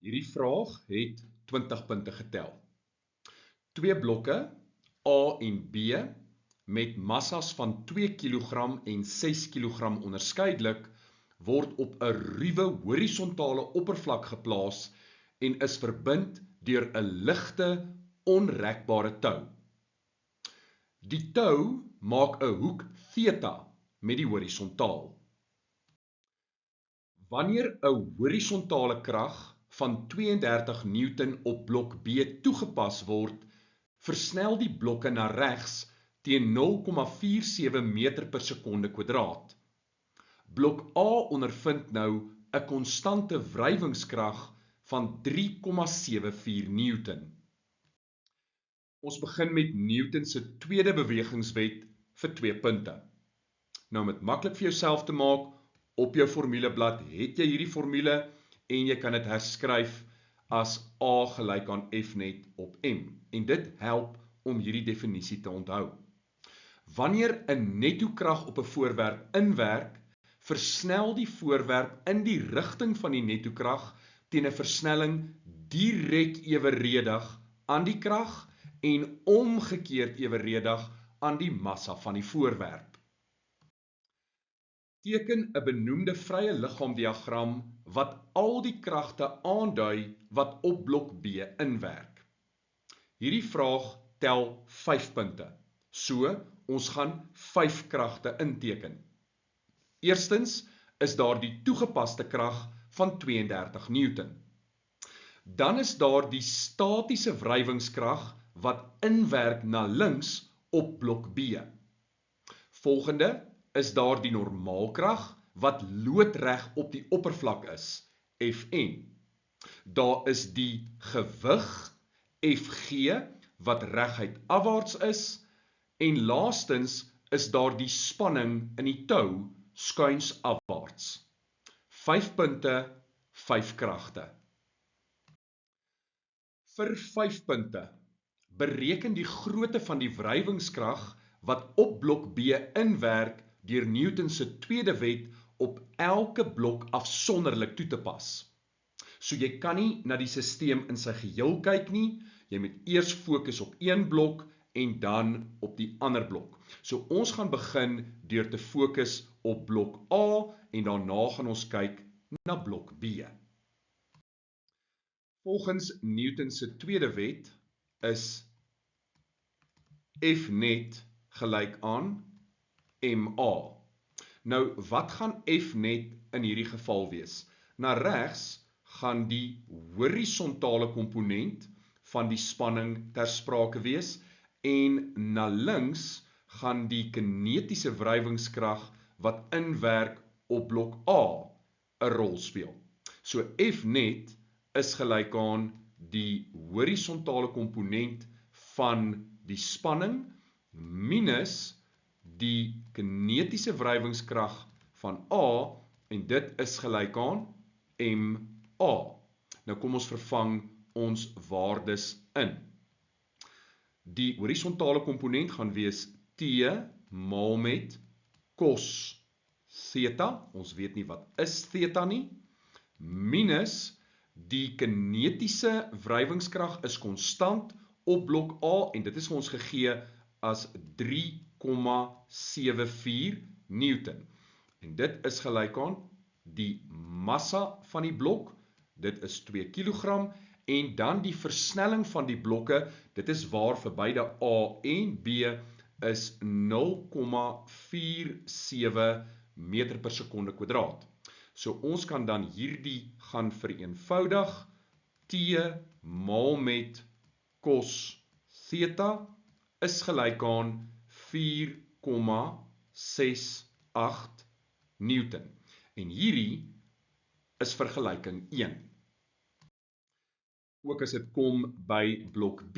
Hierdie vraag het 20 punte getel. Twee blokke, A en B, met massas van 2 kg en 6 kg onderskeidelik, word op 'n ruwe horisontale oppervlak geplaas en is verbind deur 'n ligte, onrekbare tou. Die tou maak 'n hoek theta met die horisontaal. Wanneer 'n horisontale krag van 32 Newton op blok B toegepas word, versnel die blokke na regs teen 0,47 meter per sekonde kwadraat. Blok A ondervind nou 'n konstante wrywingskrag van 3,74 Newton. Ons begin met Newton se tweede bewegingswet vir 2 punte. Nou om dit maklik vir jouself te maak, op jou formuleblad het jy hierdie formule en jy kan dit herskryf as A gelyk aan F net op M. En dit help om hierdie definisie te onthou. Wanneer 'n netto-krag op 'n voorwerp inwerk, versnel die voorwerp in die rigting van die netto-krag teen 'n versnelling direk eweredig aan die krag en omgekeerd eweredig aan die massa van die voorwerp. Teken 'n benoemde vrye liggaamdiagram wat al die kragte aandui wat op blok B inwerk. Hierdie vraag tel 5 punte. So, ons gaan 5 kragte inteken. Eerstens is daar die toegepaste krag van 32 Newton. Dan is daar die statiese wrywingskrag wat inwerk na links op blok B. Volgende is daar die normaalkrag wat loodreg op die oppervlak is, Fn. Daar is die gewig, Fg, wat reguit afwaarts is, en laastens is daar die spanning in die tou skuins afwaarts. 5 punte, 5 kragte. Vir 5 punte, bereken die grootte van die wrywingskrag wat op blok B inwerk deur Newton se tweede wet op elke blok afsonderlik toe te pas. So jy kan nie na die stelsel in sy geheel kyk nie, jy moet eers fokus op een blok en dan op die ander blok. So ons gaan begin deur te fokus op blok A en daarna gaan ons kyk na blok B. Volgens Newton se tweede wet is F net gelyk aan MA. Nou, wat gaan F net in hierdie geval wees? Na regs gaan die horisontale komponent van die spanning ter sprake wees en na links gaan die kinetiese wrywingskrag wat inwerk op blok A 'n rol speel. So F net is gelyk aan die horisontale komponent van die spanning minus die kinetiese wrywingskrag van A en dit is gelyk aan MA. Nou kom ons vervang ons waardes in. Die horisontale komponent gaan wees T maal met cos theta, ons weet nie wat is theta nie, minus die kinetiese wrywingskrag is konstant op blok A en dit is vir ons gegee as 3,74 Newton. En dit is gelyk aan die massa van die blok, dit is 2 kg, en dan die versnelling van die blokke, dit is waar vir beide A en B is 0,47 meter per sekonde kwadraat. So ons kan dan hierdie gaan vereenvoudig, T maal met cos theta is gelyk aan 4,68 Newton. En hierdie is vergelyking 1. Ook as dit kom by blok B,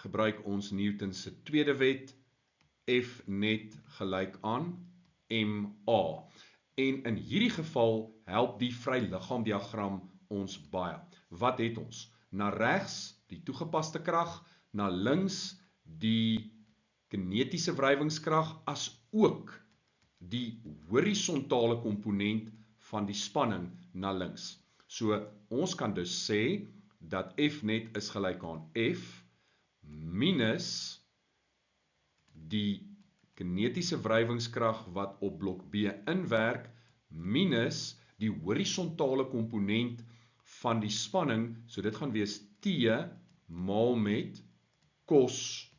gebruik ons Newton se tweede wet, F net gelyk aan MA. En in hierdie geval help die vryliggaamdiagram ons baie. Wat het ons? Na regs die toegepaste krag, na links die kinetiese wrywingskrag as ook die horisontale komponent van die spanning na links. So, ons kan dus sê dat F net is gelyk aan F minus die kinetiese wrywingskrag wat op blok B inwerk, minus die horisontale komponent van die spanning, so dit gaan wees T maal met cos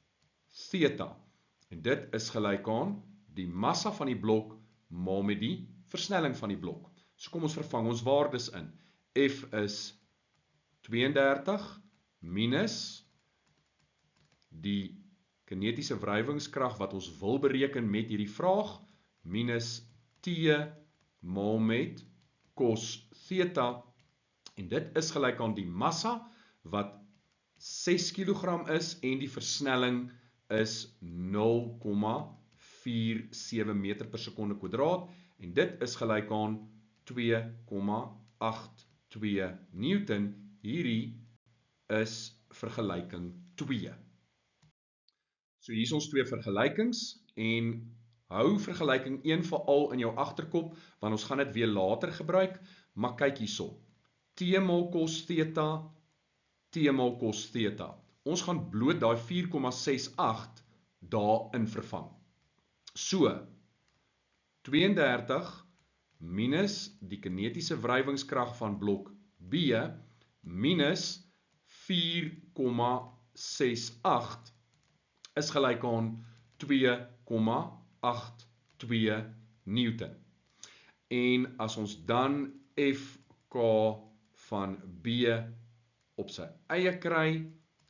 theta. En dit is gelyk aan die massa van die blok maal met die versnelling van die blok. So kom ons vervang ons waardes in. F is 32 minus die kinetiese wrywingskrag wat ons wil bereken met hierdie vraag, minus T maal met cos theta, en dit is gelyk aan die massa wat 6 kg is en die versnelling is 0,47 meter per sekonde kwadraat, en dit is gelyk aan 2,82 Newton. Hierdie is vergelyking 2. So hier is ons twee vergelykings, en hou vergelyking 1 veral in jou agterkop, want ons gaan dit weer later gebruik, maar kyk hierso. T maal cos theta, T maal cos theta. Ons gaan bloot daai 4,68 daarin vervang. So, 32 minus die kinetiese wrywingskrag van blok B minus 4,68 is gelyk aan 2,82 Newton. En as ons dan FK van B op sy eie kry,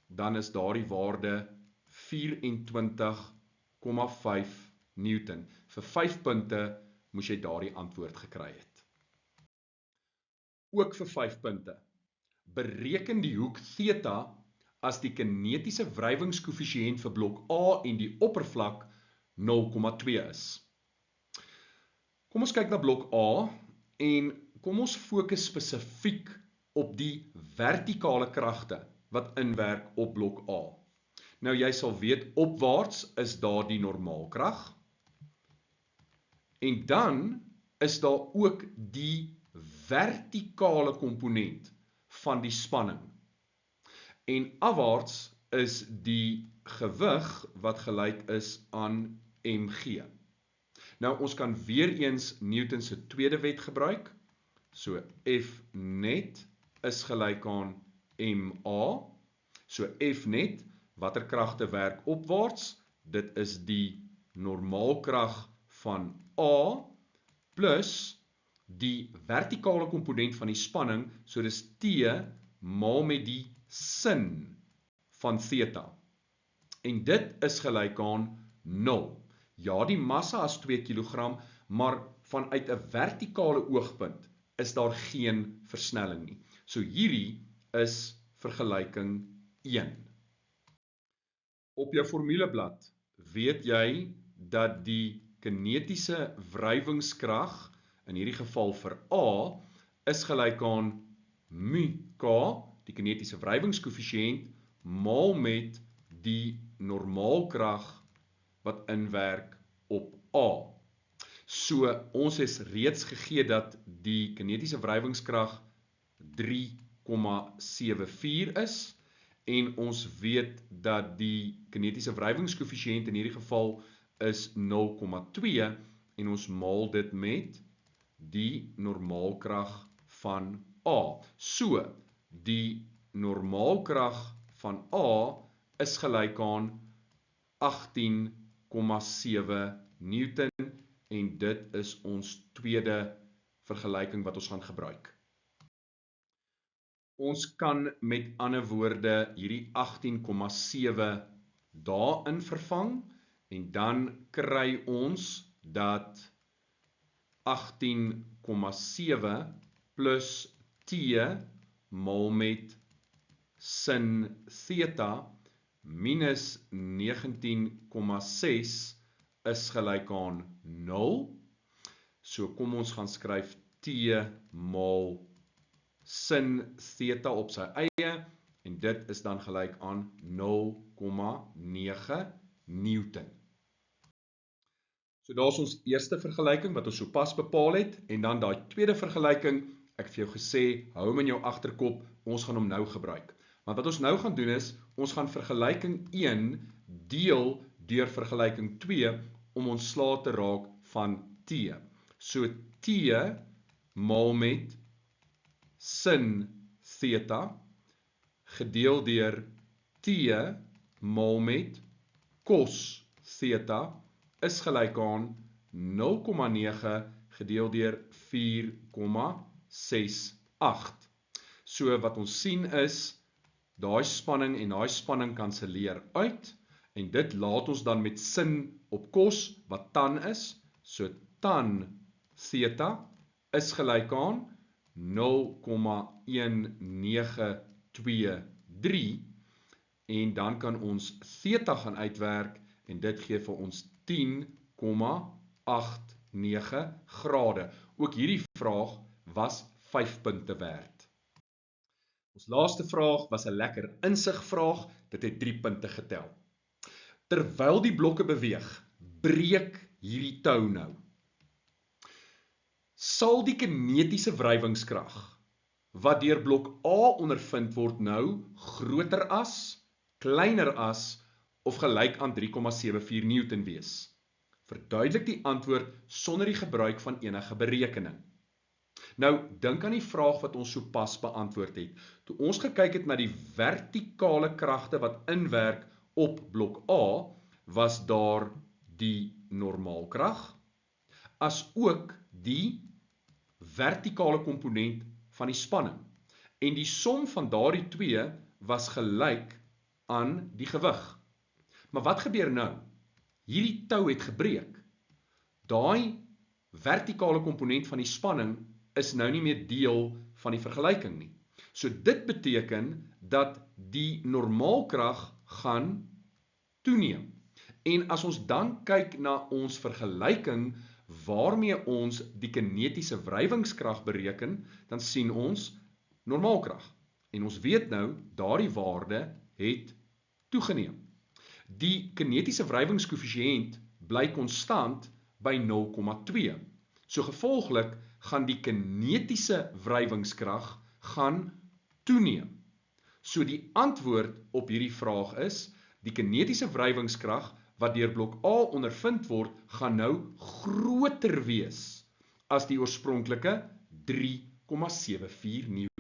dan is daardie waarde 24,5 Newton. Vir 5 punte moes jy daardie antwoord gekry het. Ook vir 5 punte. Bereken die hoek theta as die kinetiese wrywingskoëffisiënt vir blok A en die oppervlak 0,2 is. Kom ons kyk na blok A en kom ons fokus spesifiek op die vertikale kragte wat inwerk op blok A. Nou jy sal weet, opwaarts is daar die normaalkrag, en dan is daar ook die vertikale komponent van die spanning. En afwaarts is die gewig wat gelyk is aan mg. Nou ons kan weer eens Newton se tweede wet gebruik. So F net is gelyk aan ma. So F net, watter kragte werk opwaarts? Dit is die normaalkrag van A plus die vertikale komponent van die spanning, so dis T maal met die sin van theta. En dit is gelyk aan 0. Ja, die massa is 2 kg, maar vanuit 'n vertikale oogpunt is daar geen versnelling nie. So hierdie is vergelyking 1. Op jou formuleblad weet jy dat die kinetiese wrywingskrag, in hierdie geval vir A, is gelyk aan mu k, die kinetiese wrywingskoëffisiënt, maal met die normaalkrag wat inwerk op A. So, ons is reeds gegee dat die kinetiese wrywingskrag 3,74 is, en ons weet dat die kinetiese wrywingskoëffisiënt in hierdie geval is 0,2, en ons maal dit met die normaalkrag van A. So, die normaalkrag van A is gelyk aan 18,7 Newton, en dit is ons tweede vergelyking wat ons gaan gebruik. Ons kan met ander woorde hierdie 18,7 daarin vervang, en dan kry ons dat 18,7 plus T maal met sin theta minus 19,6 is gelyk aan 0. So kom ons gaan skryf T maal sin theta op sy eie, en dit is dan gelyk aan 0,9 Newton. So daar is ons eerste vergelyking wat ons sopas bepaal het, en dan daai tweede vergelyking Ek het vir jou gesê, hou hom in jou agterkop, ons gaan hom nou gebruik. Maar wat ons nou gaan doen is, ons gaan vergelyking 1 deel deur vergelyking 2 om ontslae te raak van t. So t maal met sin theta gedeel deur t maal met cos theta is gelyk aan 0,9 gedeel deur 4,68. So wat ons sien is, daai spanning en daai spanning kanselleer uit, en dit laat ons dan met sin op cos, wat tan is, so tan theta is gelyk aan 0,1923, en dan kan ons theta gaan uitwerk, en dit gee vir ons 10,89 grade. Ook hierdie vraag was 5 punte werd. Ons laaste vraag was 'n lekker insigvraag, dit het 3 punte getel. Terwyl die blokke beweeg, breek hierdie tou nou. Sal die kinetiese wrywingskrag wat deur blok A ondervind word nou groter as, kleiner as of gelyk aan 3,74 Newton wees? Verduidelik die antwoord sonder die gebruik van enige berekening. Nou, dink aan die vraag wat ons sopas beantwoord het. Toe ons gekyk het na die vertikale kragte wat inwerk op blok A, was daar die normaalkrag, as ook die vertikale komponent van die spanning. En die som van daardie twee was gelyk aan die gewig. Maar wat gebeur nou? Hierdie tou het gebreek. Daai vertikale komponent van die spanning is nou nie meer deel van die vergelyking nie. So dit beteken dat die normaalkrag gaan toeneem. En as ons dan kyk na ons vergelyking waarmee ons die kinetiese wrywingskrag bereken, dan sien ons normaalkrag. En ons weet nou, daardie waarde het toegeneem. Die kinetiese wrywingskoëffisiënt bly konstant by 0,2. So gevolglik gaan die kinetiese wrywingskrag gaan toeneem. So die antwoord op hierdie vraag is, die kinetiese wrywingskrag wat deur blok A ondervind word, gaan nou groter wees as die oorspronklike 3,74 Newton.